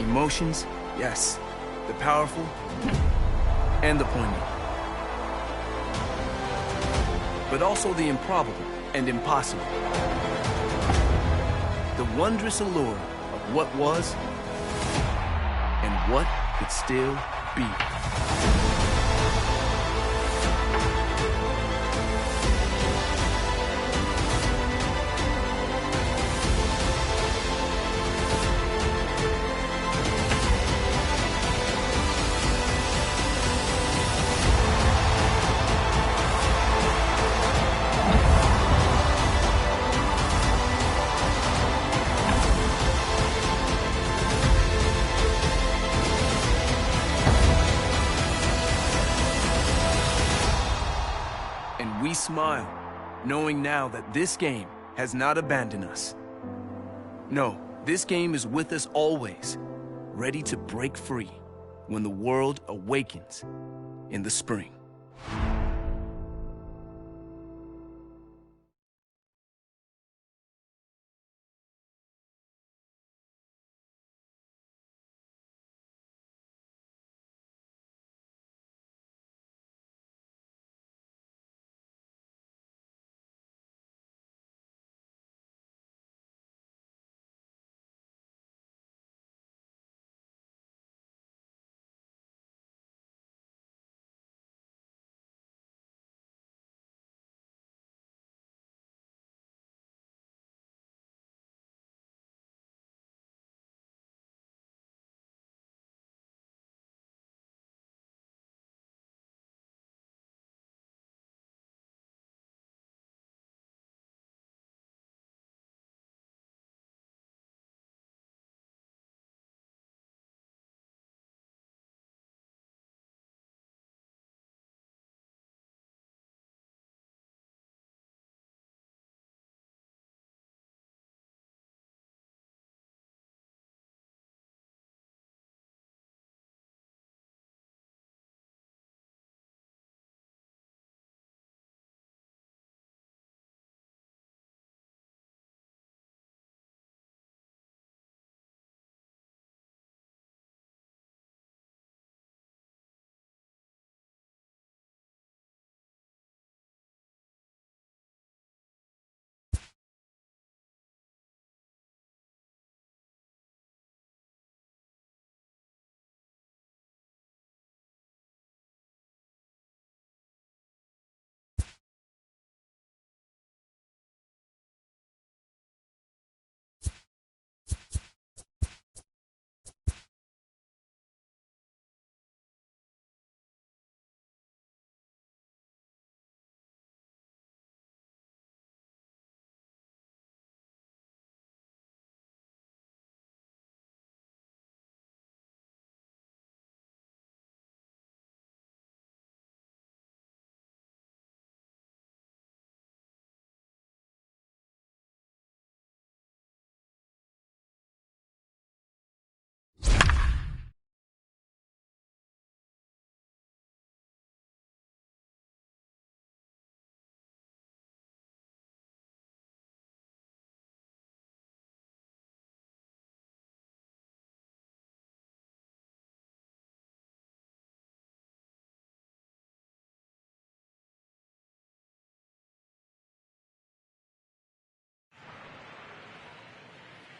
emotions, yes. The powerful and the poignant. But also the improbable and impossible. The wondrous allure of what was and what could still be. We smile, knowing now that this game has not abandoned us. No, this game is with us always, ready to break free when the world awakens in the spring.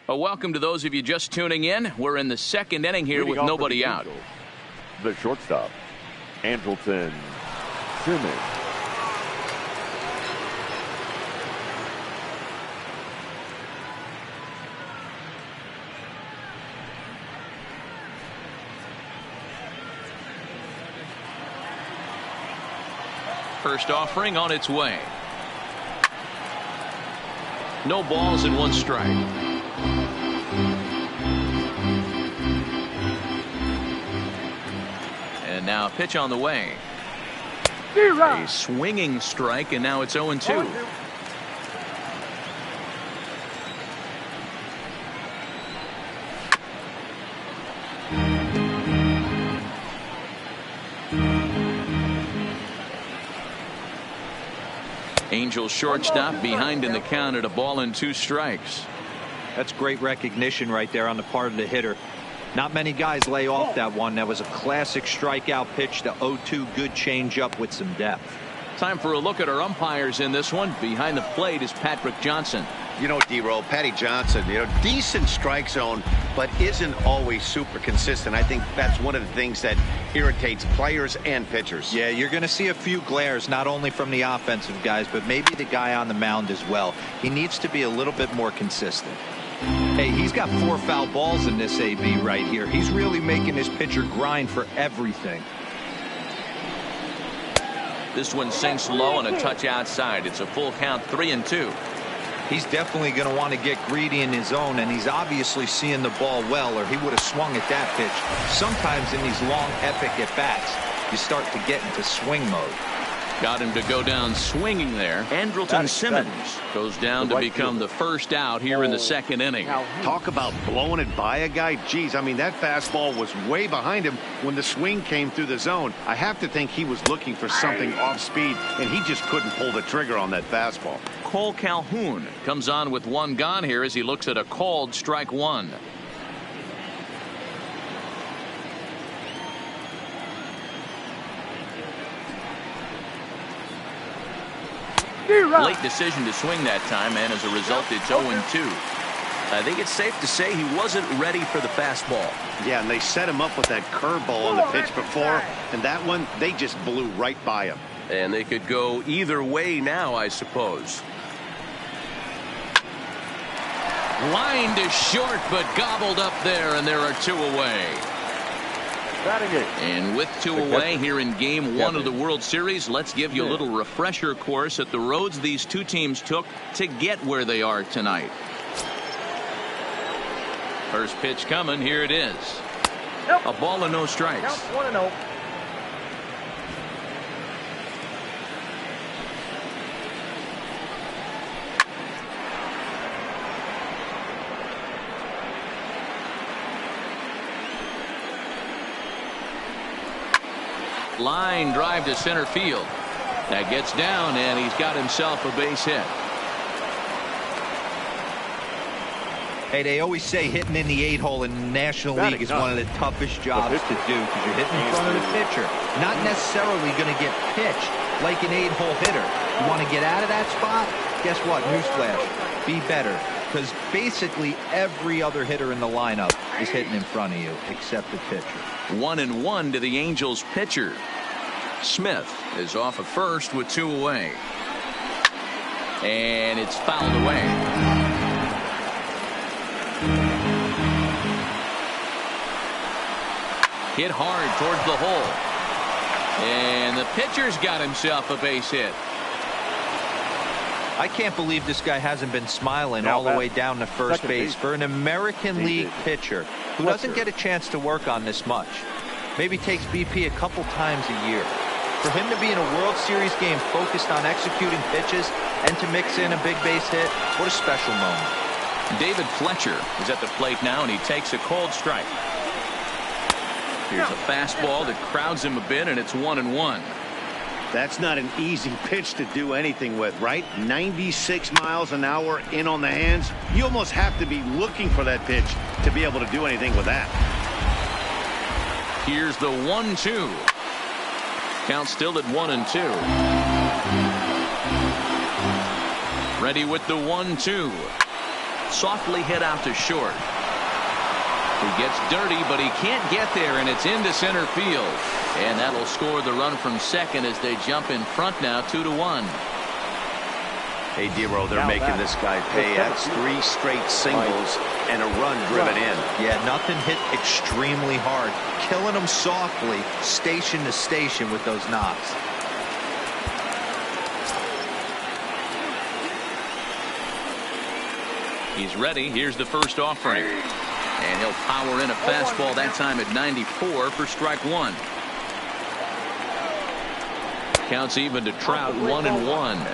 Well, welcome to those of you just tuning in. We're in the second inning here with nobody out. The shortstop, Andrelton Simmons. First offering on its way. No balls and one strike. And now a pitch on the way. A swinging strike, and now it's 0-2. Angels shortstop behind in the count at 1-2 strikes. That's great recognition right there on the part of the hitter. Not many guys lay off that one. That was a classic strikeout pitch. The 0-2 good changeup with some depth. Time for a look at our umpires in this one. Behind the plate is Patrick Johnson. You know, D-Roll, Patty Johnson, decent strike zone, but isn't always super consistent. I think that's one of the things that irritates players and pitchers. Yeah, you're going to see a few glares, not only from the offensive guys, but maybe the guy on the mound as well. He needs to be a little bit more consistent. Hey, he's got 4 foul balls in this AB right here. He's really making his pitcher grind for everything. This one sinks low and a touch outside. It's a full count, 3-2. He's definitely going to want to get greedy in his zone, and he's obviously seeing the ball well, or he would have swung at that pitch. Sometimes in these long, epic at-bats, you start to get into swing mode. Got him to go down swinging there. Andrelton Simmons goes down to become the first out here in the second inning. Talk about blowing it by a guy. Geez, I mean, that fastball was way behind him when the swing came through the zone. I have to think he was looking for something off speed, and he just couldn't pull the trigger on that fastball. Cole Calhoun comes on with 1 gone here as he looks at a called strike 1. Late decision to swing that time, and as a result, it's 0-2. I think it's safe to say he wasn't ready for the fastball. Yeah, and they set him up with that curveball on the pitch before, and that one, they just blew right by him. And they could go either way now, I suppose. Line to short, but gobbled up there, and there are 2 away. And with 2 away here in game 1 of the World Series, let's give you a little refresher course at the roads these 2 teams took to get where they are tonight. First pitch coming. Here it is. A ball and no strikes. 1-0. Line drive to center field. That gets down, and he's got himself a base hit. Hey, they always say hitting in the 8-hole in the National League is one of the toughest jobs to do because you're hitting in front of the pitcher. Not necessarily going to get pitched like an 8-hole hitter. You want to get out of that spot? Guess what? Newsflash. Be better. Because basically every other hitter in the lineup is hitting in front of you except the pitcher. 1-1 to the Angels pitcher. Smith is off at first with 2 away. And it's fouled away. Hit hard towards the hole. And the pitcher's got himself a base hit. I can't believe this guy hasn't been smiling all the way down to first base for an American League pitcher who doesn't get a chance to work on this much. Maybe takes BP a couple times a year. For him to be in a World Series game focused on executing pitches and to mix in a big base hit, what a special moment. David Fletcher is at the plate now, and he takes a cold strike. Here's a fastball that crowds him a bit, and it's 1-1. That's not an easy pitch to do anything with, right? 96 miles an hour in on the hands. You almost have to be looking for that pitch to be able to do anything with that. Here's the 1-2. Count still at 1-2. Ready with the 1-2. Softly hit out to short. He gets dirty, but he can't get there, and it's into center field. And that'll score the run from second as they jump in front now, 2-1. Hey, D-Row, they're making this guy pay. That's 3 straight singles and a run driven in. Yeah, nothing hit extremely hard. Killing them softly, station to station with those knocks. He's ready. Here's the first offering. And he'll power in a fastball that time at 94 for strike 1. Counts even to Trout, 1-1.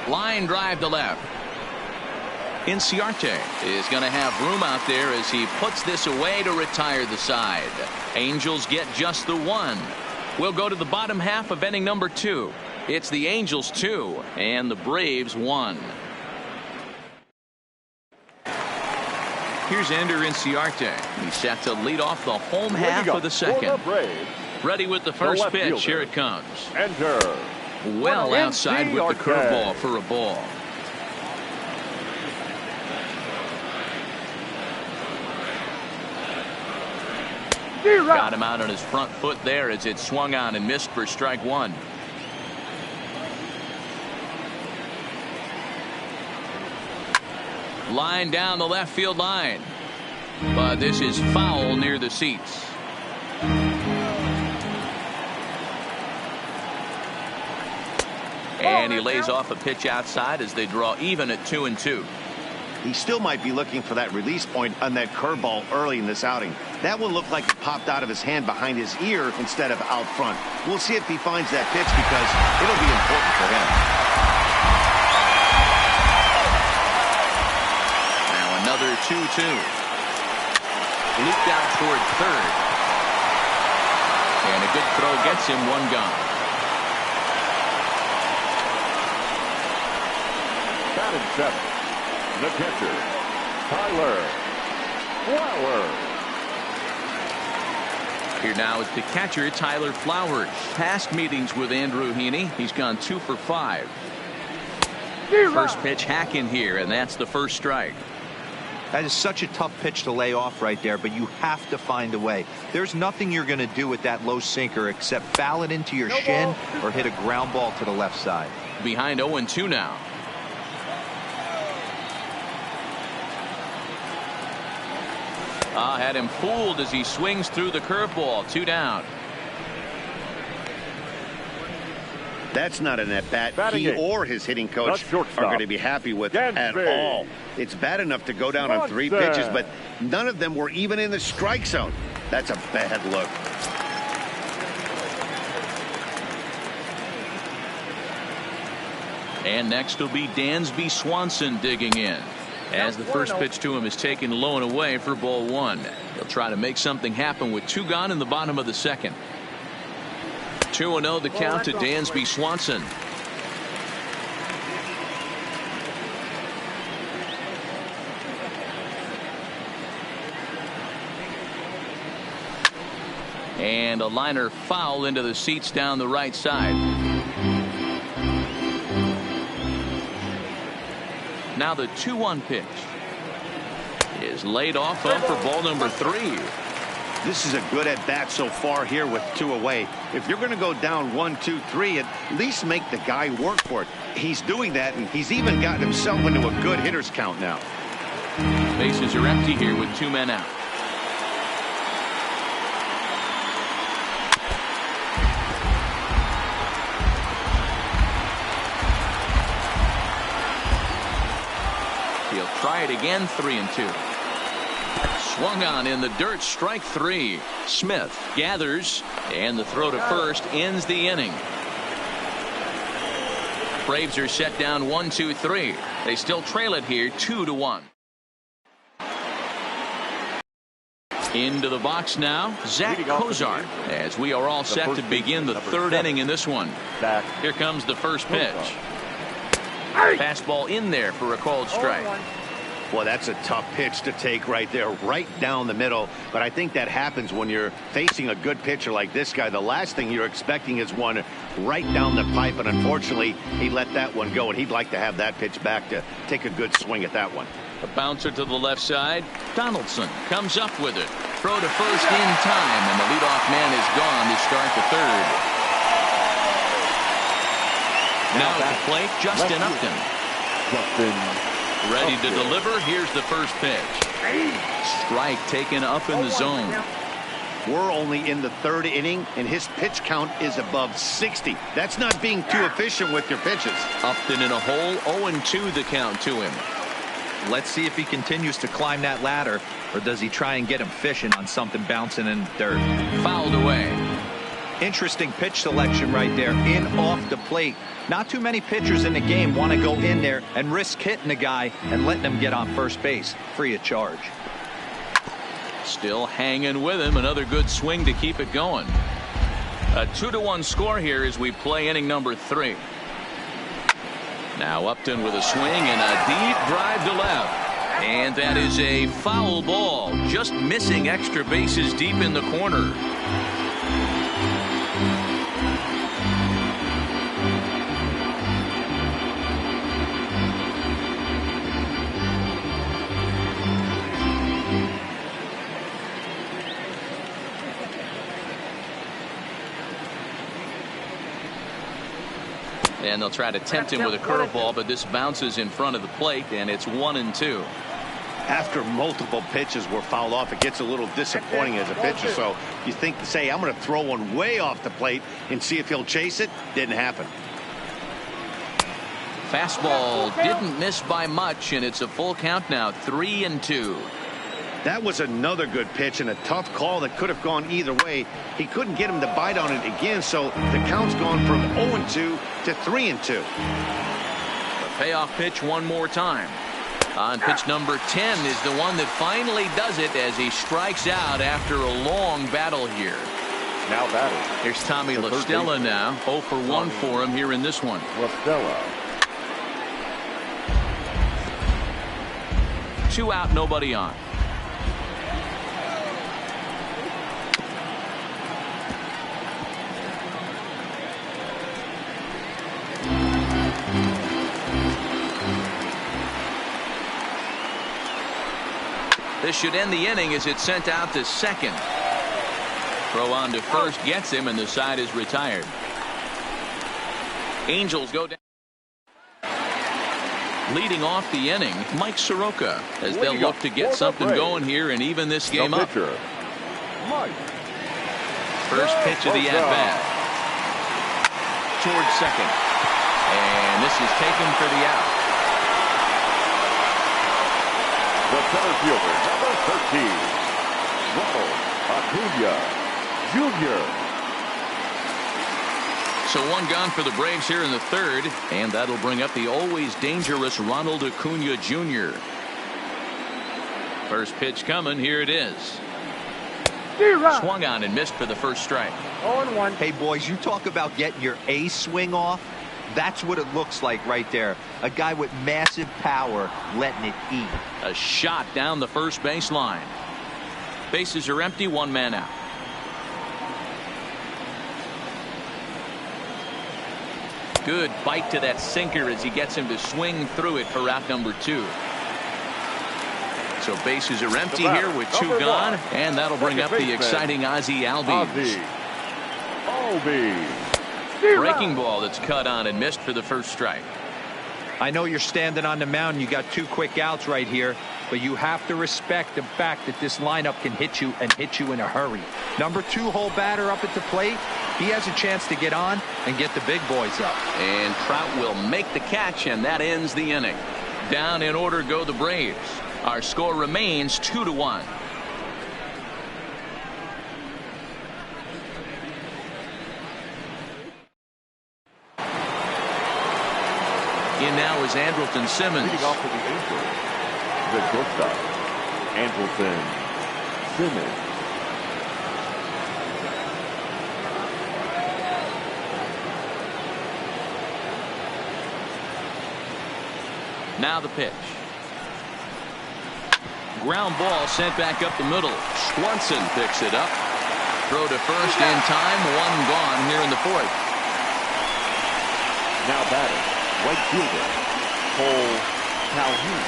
Line drive to left. Inciarte is going to have room out there as he puts this away to retire the side. Angels get just the 1. We'll go to the bottom half of inning number 2. It's the Angels 2 and the Braves 1. Here's Ender Inciarte. He's set to lead off the home half of the second. Ready with the first pitch. Here it comes. Enter. Well outside with the curveball for a ball. Got him out on his front foot there as it swung on and missed for strike one. Line down the left field line. But this is foul near the seats. And he lays off a pitch outside as they draw even at 2-2. He still might be looking for that release point on that curveball early in this outing. That one looked like it popped out of his hand behind his ear instead of out front. We'll see if he finds that pitch because it'll be important for him. Now another 2-2. Looped out toward third. And a good throw gets him one gone. Batting seventh, the catcher, Tyler Flowers. Here now is the catcher, Tyler Flowers. Past meetings with Andrew Heaney, he's gone 2 for 5. First pitch hack in here, and that's the first strike. That is such a tough pitch to lay off right there, but you have to find a way. There's nothing you're going to do with that low sinker except foul it into your shin or hit a ground ball to the left side. Behind 0-2 now. Had him fooled as he swings through the curveball. 2 down. That's not an at-bat he or his hitting coach are going to be happy with at all. It's bad enough to go down on 3 pitches, but none of them were even in the strike zone. That's a bad look. And next will be Dansby Swanson digging in. As the first pitch to him is taken low and away for ball 1. He'll try to make something happen with 2 gone in the bottom of the second. 2-0 the count to Dansby Swanson. And a liner foul into the seats down the right side. Now the 2-1 pitch is laid off up for ball number 3. This is a good at bat so far here with 2 away. If you're going to go down 1, 2, 3, at least make the guy work for it. He's doing that, and he's even gotten himself into a good hitter's count now. Bases are empty here with 2 men out. He'll try it again. 3-2. Swung on in the dirt. Strike 3. Smith gathers, and the throw to first ends the inning. Braves are set down 1-2-3. They still trail it here 2-1. Into the box now, Zach Kozar, as we are all set to begin the 3rd inning in this one. Here comes the first pitch. Fastball in there for a called strike. Well, that's a tough pitch to take right there, right down the middle. But I think that happens when you're facing a good pitcher like this guy. The last thing you're expecting is one right down the pipe, and unfortunately, he let that one go, and he'd like to have that pitch back to take a good swing at that one. A bouncer to the left side. Donaldson comes up with it. Throw to first in time, and the leadoff man is gone to start the 3rd. Now at the plate, Justin Upton. Ready to deliver. Here's the first pitch. Strike taken up in the zone. We're only in the 3rd inning, and his pitch count is above 60. That's not being too efficient with your pitches. Upton in a hole. 0-2 the count to him. Let's see if he continues to climb that ladder, or does he try and get him fishing on something bouncing in the dirt. Fouled away. Interesting pitch selection right there, in off the plate. Not too many pitchers in the game want to go in there and risk hitting the guy and letting him get on first base free of charge. Still hanging with him. Another good swing to keep it going. A 2-1 score here as we play inning number 3. Now Upton with a swing and a deep drive to left. And that is a foul ball, just missing extra bases deep in the corner. And they'll try to tempt him with a curveball, but this bounces in front of the plate, and it's 1-2. After multiple pitches were fouled off, it gets a little disappointing as a pitcher. So you think, say, I'm going to throw one way off the plate and see if he'll chase it. Didn't happen. Fastball didn't miss by much, and it's a full count now, 3-2. That was another good pitch and a tough call that could have gone either way. He couldn't get him to bite on it again, so the count's gone from 0-2 to 3-2. The payoff pitch one more time. On pitch number 10 is the one that finally does it as he strikes out after a long battle here. Now batting. Here's Tommy La Stella now. 0 for 1 for him here in this one. La Stella. 2 out, nobody on. This should end the inning as it's sent out to second. Throw on to first gets him, and the side is retired. Angels go down. Leading off the inning, Mike Soroka, as they'll look to get something going here and even this game up. Mike. First pitch of the at-bat. Towards second. And this is taken for the out. The center fielder, number 13, Ronald Acuna Jr. So one gone for the Braves here in the third, and that'll bring up the always dangerous Ronald Acuna Jr. First pitch coming. Here it is. Swung on and missed for the first strike. 0-1. Hey, boys, you talk about getting your A swing off. That's what it looks like right there. A guy with massive power letting it eat. A shot down the first baseline. Bases are empty, one man out. Good bite to that sinker as he gets him to swing through it for out number 2. So bases are empty here with 2 gone, and that'll bring up the exciting Ozzie Albies. Breaking ball that's cut on and missed for the first strike. I know you're standing on the mound. You got 2 quick outs right here, but you have to respect the fact that this lineup can hit you and hit you in a hurry. Number 2 hole batter up at the plate. He has a chance to get on and get the big boys up. And Trout will make the catch, and that ends the inning. Down in order go the Braves. Our score remains 2-1. In now is Andrelton Simmons. Leading off for the Angels, the shortstop, Andrelton Simmons. Now the pitch. Ground ball sent back up the middle. Swanson picks it up. Throw to first in time. 1 gone here in the 4th. Now batting, right fielder, Cole Calhoun.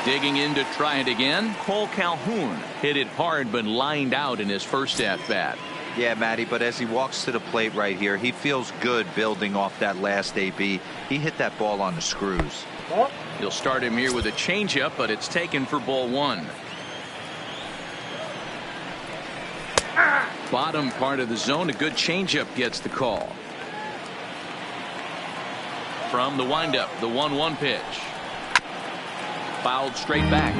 Digging in to try it again. Cole Calhoun hit it hard but lined out in his first at-bat. Yeah, Matty, but as he walks to the plate right here, he feels good building off that last AB. He hit that ball on the screws. He'll start him here with a changeup, but it's taken for ball 1. Bottom part of the zone, a good changeup gets the call. From the windup, the 1-1 pitch. Fouled straight back.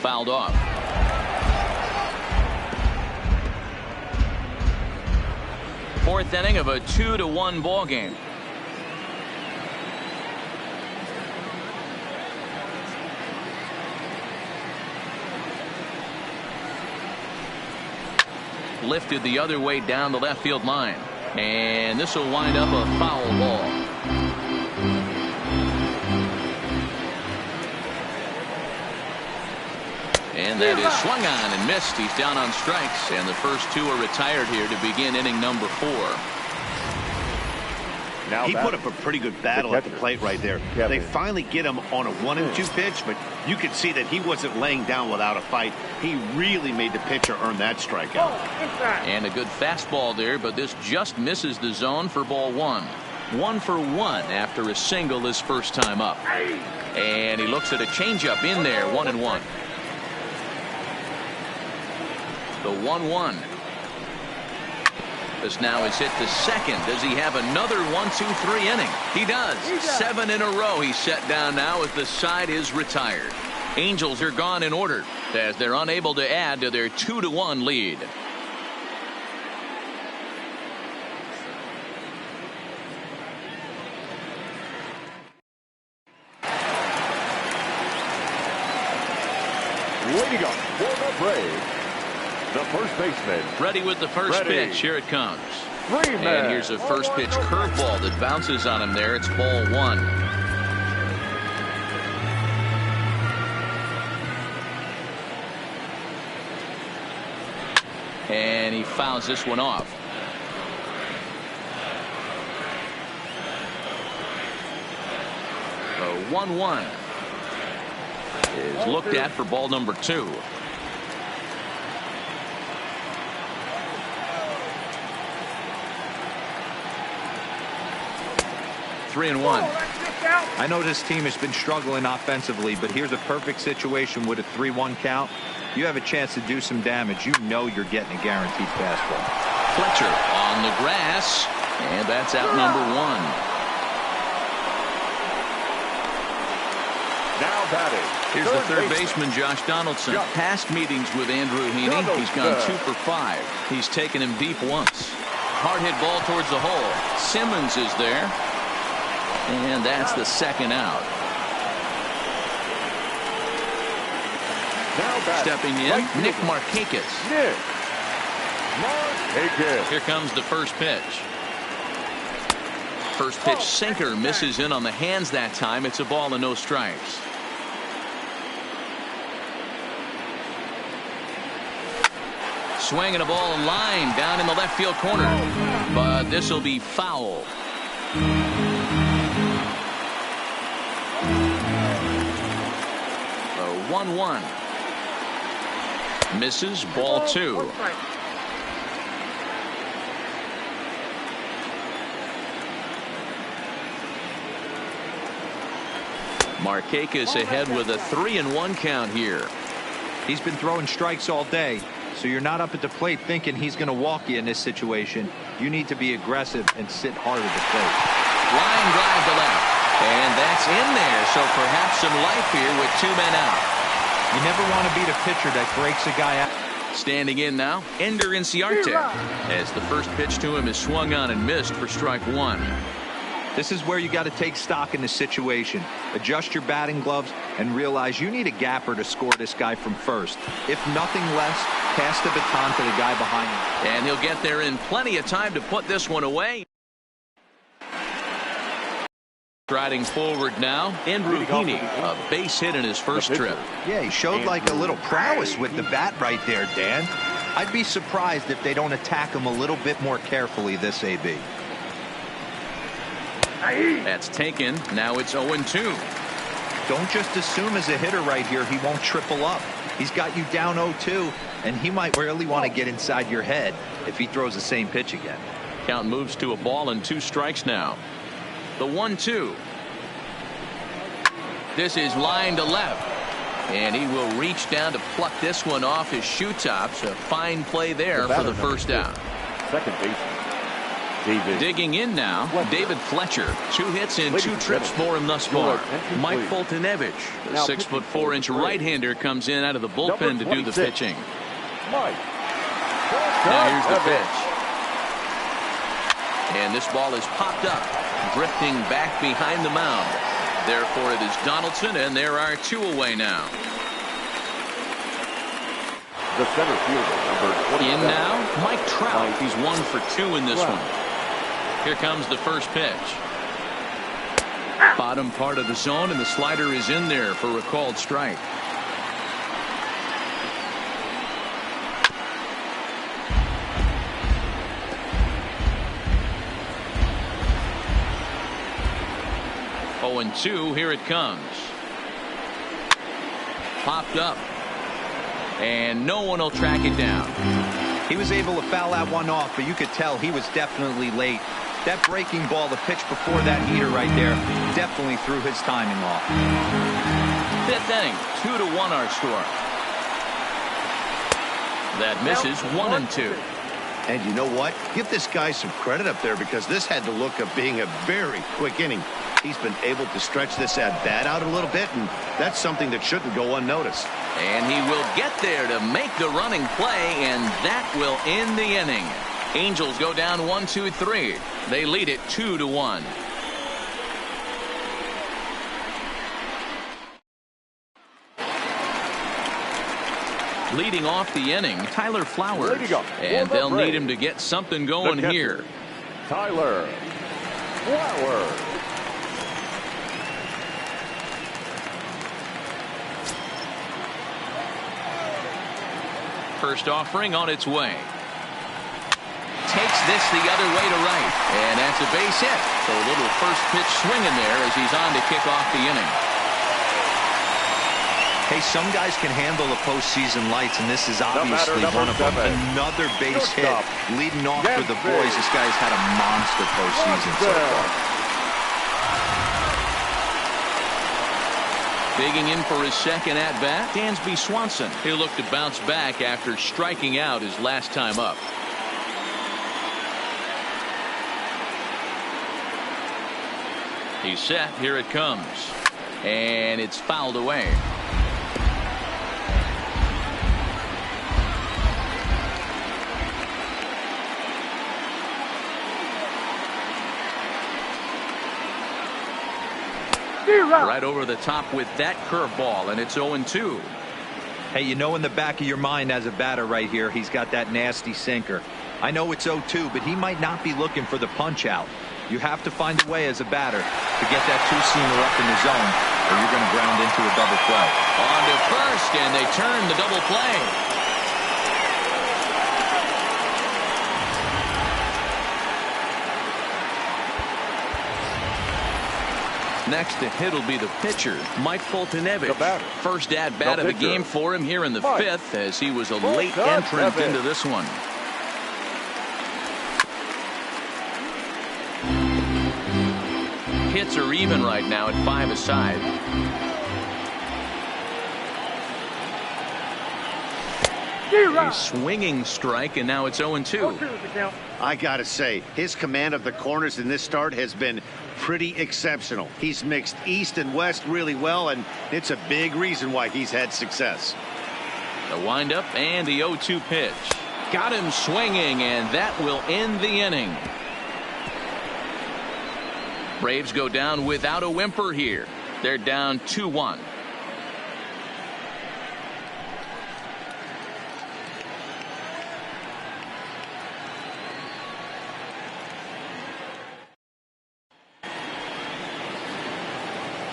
fouled off. Fourth inning of a 2-1 ball game. Lifted the other way down the left field line, and this will wind up a foul ball. And that is swung on and missed. He's down on strikes, and the first two are retired here to begin inning number 4. Now he put up a pretty good battle at the plate right there. They finally get him on a 1-2 pitch, but you could see that he wasn't laying down without a fight. He really made the pitcher earn that strikeout. And a good fastball there, but this just misses the zone for ball 1. 1 for 1 after a single his first time up. And he looks at a changeup in there, 1-1. The 1-1. This now is hit to second. Does he have another 1-2-3 inning? He does. 7 in a row he's set down now as the side is retired. Angels are gone in order as they're unable to add to their 2-1 lead. Waiting up for the Braves, the first baseman. Ready with the first pitch. Here it comes. And here's a first pitch curveball that bounces on him there. It's ball 1. And he fouls this one off. The 1-1 is looked at for ball number 2. Three and 1. I know this team has been struggling offensively, but here's a perfect situation with a 3-1 count. You have a chance to do some damage. You know you're getting a guaranteed fastball. Fletcher on the grass, and that's out number 1. Now batting. Here's the third baseman, Josh Donaldson. Past meetings with Andrew Heaney, he's gone 2 for 5. He's taken him deep once. Hard hit ball towards the hole. Simmons is there. And that's the second out. Now stepping in, Nick Markakis. Here comes the first pitch. First pitch sinker misses in on the hands that time. It's a ball and no strikes. Swinging a ball line down in the left field corner. But this will be foul. 1-1. Misses, ball 2. Markakis ahead with a 3-1 count here. He's been throwing strikes all day, so you're not up at the plate thinking he's going to walk you in this situation. You need to be aggressive and sit hard at the plate. Line drive to left. And that's in there, so perhaps some life here with 2 men out. You never want to beat a pitcher that breaks a guy out. Standing in now, Ender Inciarte, as the first pitch to him is swung on and missed for strike 1. This is where you got to take stock in the situation. Adjust your batting gloves and realize you need a gapper to score this guy from first. If nothing less, pass the baton to the guy behind him. And he'll get there in plenty of time to put this one away. Striding forward now, Andrew Heaney, a base hit in his first trip. Yeah, he showed like a little prowess with the bat right there, Dan. I'd be surprised if they don't attack him a little bit more carefully this AB. That's taken. Now it's 0-2. Don't just assume as a hitter right here he won't triple up. He's got you down 0-2, and he might really want to get inside your head if he throws the same pitch again. Count moves to a ball and 2 strikes now. The 1-2. This is line to left. And he will reach down to pluck this one off his shoe tops. A fine play there for the first out. Second baseman, Digging in now, David Fletcher. 2 hits and 2 trips for him thus far. Mike Foltynewicz, the 6'4" right-hander, comes in out of the bullpen to do the pitching. Now here's the pitch. And this ball is popped up, drifting back behind the mound. Therefore, it is Donaldson, and there are 2 away now. The center fielder, number 27. In now, Mike Trout. He's 1 for 2 in this one. Here comes the first pitch. Bottom part of the zone, and the slider is in there for a called strike. Oh, and 2, here it comes. Popped up. And no one will track it down. He was able to foul that one off, but you could tell he was definitely late. That breaking ball, the pitch before that heater right there, definitely threw his timing off. 5th inning, 2-1 our score. That misses. 1 and 2. And you know what? Give this guy some credit up there, because this had the look of being a very quick inning. He's been able to stretch this at-bat out a little bit, and that's something that shouldn't go unnoticed. And he will get there to make the running play, and that will end the inning. Angels go down 1-2-3. They lead it 2-1. Leading off the inning, Tyler Flowers. And they'll need him to get something going here. Tyler Flowers. First offering on its way. Takes this the other way to right. And that's a base hit. So a little first pitch swing in there as he's on to kick off the inning. Hey, some guys can handle the postseason lights, and this is obviously one of them. Another base hit leading off for the boys. This guy's had a monster postseason so far. Digging in for his second at-bat, Dansby Swanson. He'll look to bounce back after striking out his last time up. He's set. Here it comes. And it's fouled away. Right over the top with that curveball, and it's 0-2. Hey, you know in the back of your mind as a batter right here, he's got that nasty sinker. I know it's 0-2, but he might not be looking for the punch out. You have to find a way as a batter to get that 2-seamer up in the zone, or you're going to ground into a double play. On to first, and they turn the double play. Next to hit will be the pitcher, Mike Foltynewicz. First at-bat of the game for him here in the 5th, as he was a late entrant into this one. Hits are even right now at 5 aside. A swinging strike, and now it's 0-2. I gotta say, his command of the corners in this start has been pretty exceptional. He's mixed east and west really well, and it's a big reason why he's had success. The windup and the 0-2 pitch. Got him swinging, and that will end the inning. Braves go down without a whimper here. They're down 2-1.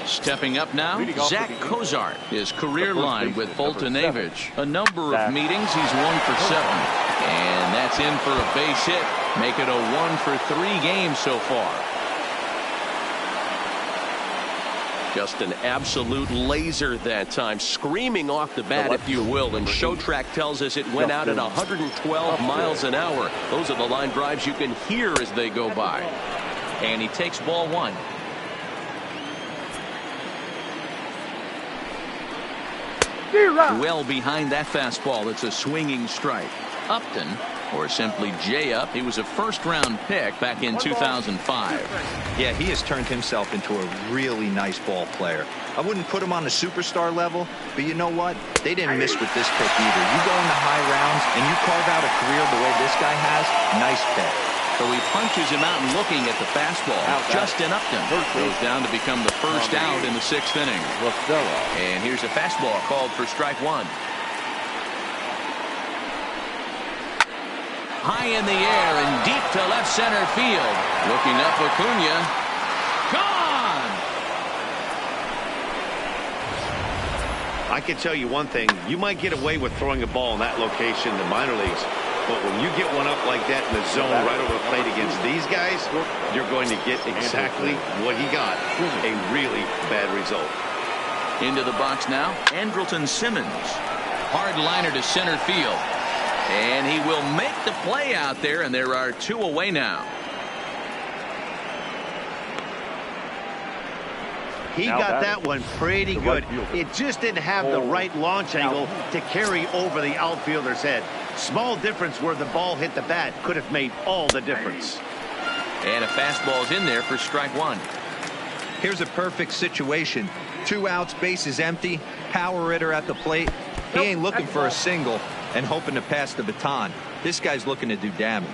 Stepping up now, Zach Cozart. His career line with Foltynewicz. A number of meetings, he's 1 for 7. And that's in for a base hit. Make it a 1 for 3 games so far. Just an absolute laser that time, screaming off the bat, if you will. And Showtrack tells us it went out at 112 miles an hour. Those are the line drives you can hear as they go by. And he takes ball 1. Well behind that fastball. It's a swinging strike. Upton or simply J-Up. He was a first-round pick back in 2005. Yeah, he has turned himself into a really nice ball player. I wouldn't put him on the superstar level, but you know what? They didn't miss with this pick either. You go into high rounds and you carve out a career the way this guy has, nice pick. So he punches him out and looking at the fastball. Justin Upton goes down to become the first out in the 6th inning. And here's a fastball called for strike one. High in the air and deep to left center field. Looking up, Acuna. Gone! I can tell you one thing. You might get away with throwing a ball in that location in the minor leagues. But when you get one up like that in the zone right over the plate against these guys, you're going to get exactly what he got. A really bad result. Into the box now, Andrelton Simmons. Hard liner to center field. And he will make the play out there, and there are 2 away now. He got that one pretty good. It just didn't have the right launch angle to carry over the outfielder's head. Small difference where the ball hit the bat could have made all the difference. And a fastball's in there for strike one. Here's a perfect situation. 2 outs, base is empty, power hitter at the plate. He ain't looking for a single and hoping to pass the baton. This guy's looking to do damage.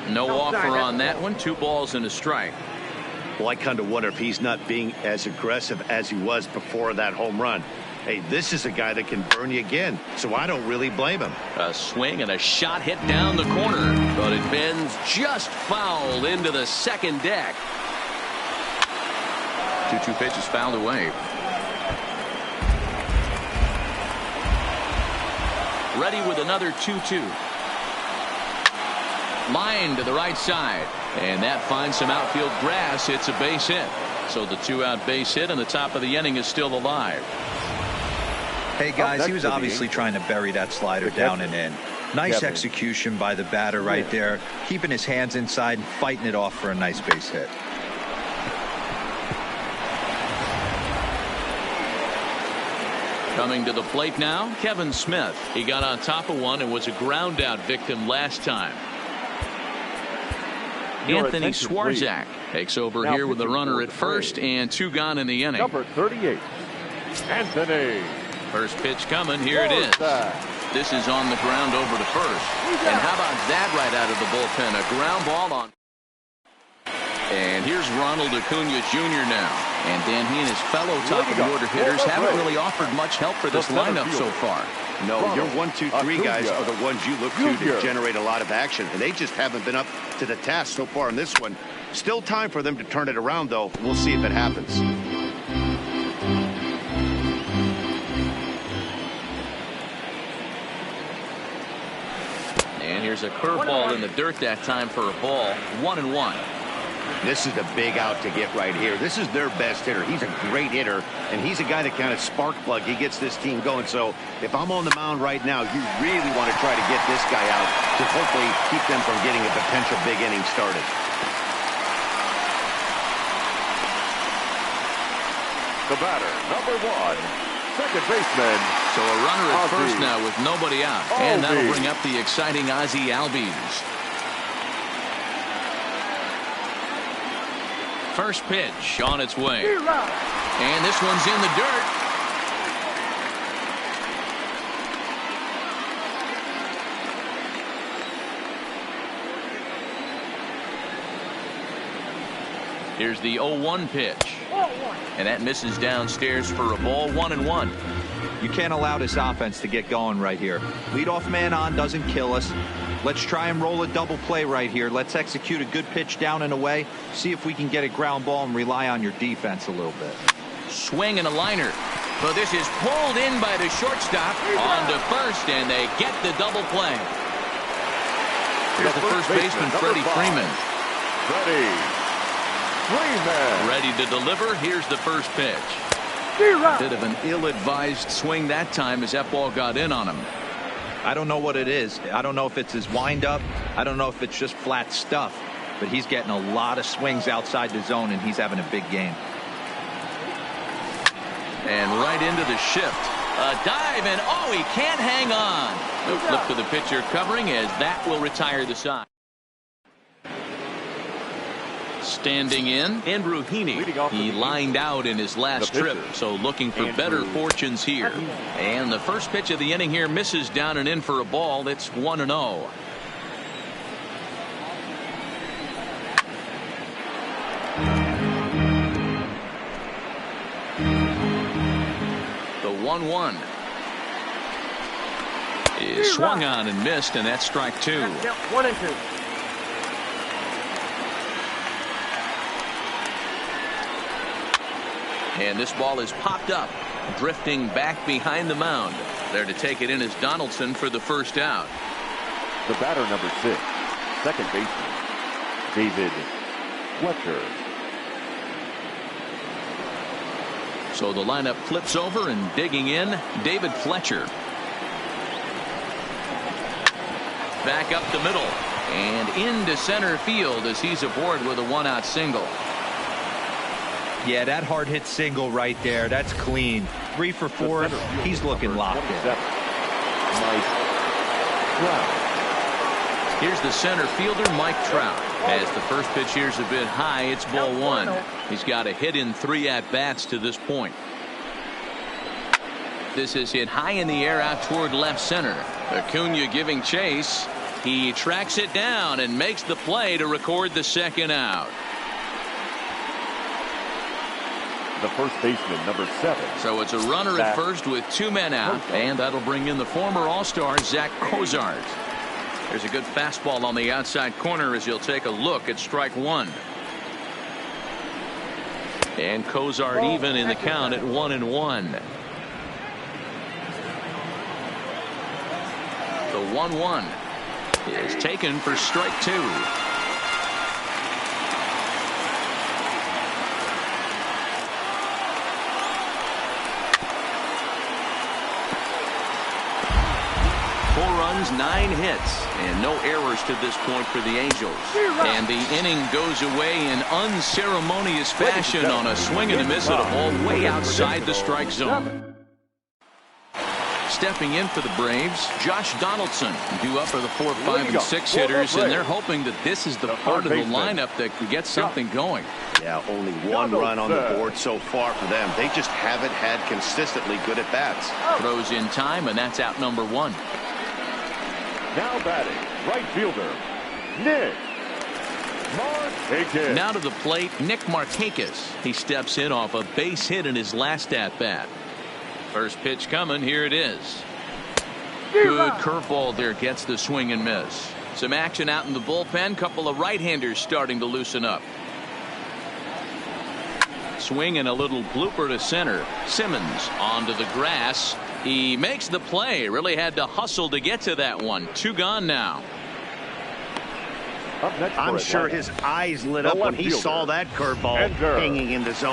No offer on that one. 2 balls and a strike. Well, I kind of wonder if he's not being as aggressive as he was before that home run. Hey, this is a guy that can burn you again, so I don't really blame him. A swing and a shot hit down the corner, but it bends just foul into the second deck. 2-2 pitch is fouled away. Ready with another 2-2. Line to the right side, and that finds some outfield grass. It's a base hit. So the 2-out base hit and the top of the inning is still alive. Hey guys, he was obviously trying to bury that slider down and in. Nice execution by the batter right there, keeping his hands inside and fighting it off for a nice base hit. Coming to the plate now, Kevin Smith. He got on top of one and was a ground out victim last time. Anthony Swarzak takes over here with the runner at first and 2 gone in the inning. Number 38, Anthony. First pitch coming. Here it is. This is on the ground over to first. And how about that right out of the bullpen? A ground ball on. And here's Ronald Acuna Jr. now. And Dan, he and his fellow top-of-the-order hitters haven't really offered much help for this lineup so far. No, your 1, 2, 3 guys are the ones you look to generate a lot of action, and they just haven't been up to the task so far in this one. Still time for them to turn it around, though. We'll see if it happens. And here's a curveball in the dirt that time for a ball. 1-1. This is the big out to get right here. This is their best hitter. He's a great hitter, and he's a guy that kind of spark plug. He gets this team going. So if I'm on the mound right now, you really want to try to get this guy out to hopefully keep them from getting a potential big inning started. The batter, number 1, second baseman. So a runner at first now with nobody out. And that'll bring up the exciting Ozzie Albies. First pitch on its way. And this one's in the dirt. Here's the 0-1 pitch. And that misses downstairs for a ball. 1-1. You can't allow this offense to get going right here. Leadoff man on doesn't kill us. Let's try and roll a double play right here. Let's execute a good pitch down and away. See if we can get a ground ball and rely on your defense a little bit. Swing and a liner. But this is pulled in by the shortstop on to first, and they get the double play. Here's the first baseman, Freddie Freeman. Ready to deliver. Here's the first pitch. Bit of an ill-advised swing that time as that ball got in on him. I don't know what it is. I don't know if it's his windup. I don't know if it's just flat stuff. But he's getting a lot of swings outside the zone, and he's having a big game. And right into the shift. A dive, and oh, he can't hang on. The flip to the pitcher covering as that will retire the side. Standing in, Andrew Heaney. He lined out in his last trip, so looking for better fortunes here. And the first pitch of the inning here misses down and in for a ball. It's 1-0. The 1-1 is swung on and missed, and that's strike 2. 1-2. And this ball is popped up, drifting back behind the mound. There to take it in is Donaldson for the first out. The batter, number 6, second baseman, David Fletcher. So the lineup flips over, and digging in, David Fletcher. Back up the middle and into center field as he's aboard with a 1-out single. Yeah, that hard hit single right there. That's clean. 3 for 4. He's looking locked in. Here's the center fielder, Mike Trout. As the first pitch here's a bit high, it's ball 1. He's got a hit in 3 at-bats to this point. This is hit high in the air out toward left center. Acuna giving chase. He tracks it down and makes the play to record the second out. The first baseman, number 7. So it's a runner at first with 2 men out, and that'll bring in the former All-Star Zach Cozart. There's a good fastball on the outside corner as he'll take a look at strike 1. And Cozart even in the count at 1-1. The 1-1 is taken for strike 2. 4 runs, 9 hits, and no errors to this point for the Angels. And the inning goes away in unceremonious fashion on a swing and a miss at a ball way outside the strike zone. Stepping in for the Braves, Josh Donaldson, due up for the 4, 5, and 6 hitters, and they're hoping that this is the part of the lineup that can get something going. Yeah, only 1 run on the board so far for them. They just haven't had consistently good at bats. Throws in time, and that's out number 1. Now batting, right fielder, Nick Markakis. Now to the plate, Nick Markakis. He steps in off a base hit in his last at-bat. First pitch coming, here it is. Good curveball there, gets the swing and miss. Some action out in the bullpen, couple of right-handers starting to loosen up. Swing and a little blooper to center. Simmons onto the grass. He makes the play. Really had to hustle to get to that one. 2 gone now. I'm sure his eyes lit up when he saw that curveball hanging in the zone.